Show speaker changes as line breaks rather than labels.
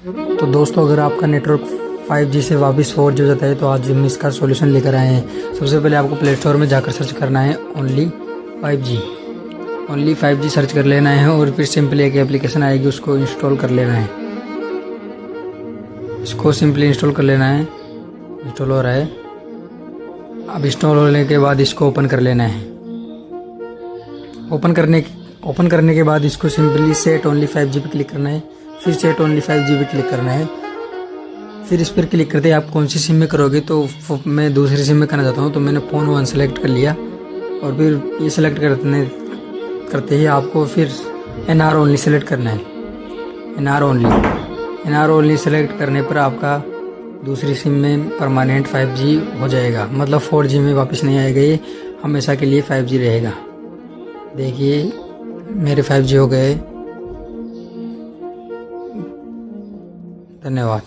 तो दोस्तों, अगर आपका नेटवर्क 5G से वापस 4G हो जाता है तो आज हम इसका सॉल्यूशन लेकर आए हैं। सबसे पहले आपको प्ले स्टोर में जाकर सर्च करना है ओनली 5G सर्च कर लेना है और फिर सिंपली एक एप्लीकेशन आएगी, उसको इंस्टॉल कर लेना है। इसको सिंपली इंस्टॉल कर लेना है। इंस्टॉल हो रहा है। अब इंस्टॉल होने के बाद इसको ओपन कर लेना है। ओपन करने के बाद इसको सिंपली सेट ओनली 5G पे क्लिक करना है। फिर सेट ओनली 5G पे क्लिक करना है। फिर इस पर क्लिक करते आप कौन सी सिम में करोगे, तो मैं दूसरी सिम में करना चाहता हूँ, तो मैंने फ़ोन 1 सेलेक्ट कर लिया। और फिर ये सेलेक्ट करते ही आपको फिर NR ओनली सेलेक्ट करना है। NR ओनली सेलेक्ट करने पर आपका दूसरी सिम में परमानेंट 5G हो जाएगा, मतलब 4G में वापस नहीं आएगा, ये हमेशा के लिए 5G रहेगा। देखिए मेरे 5G हो गए। धन्यवाद।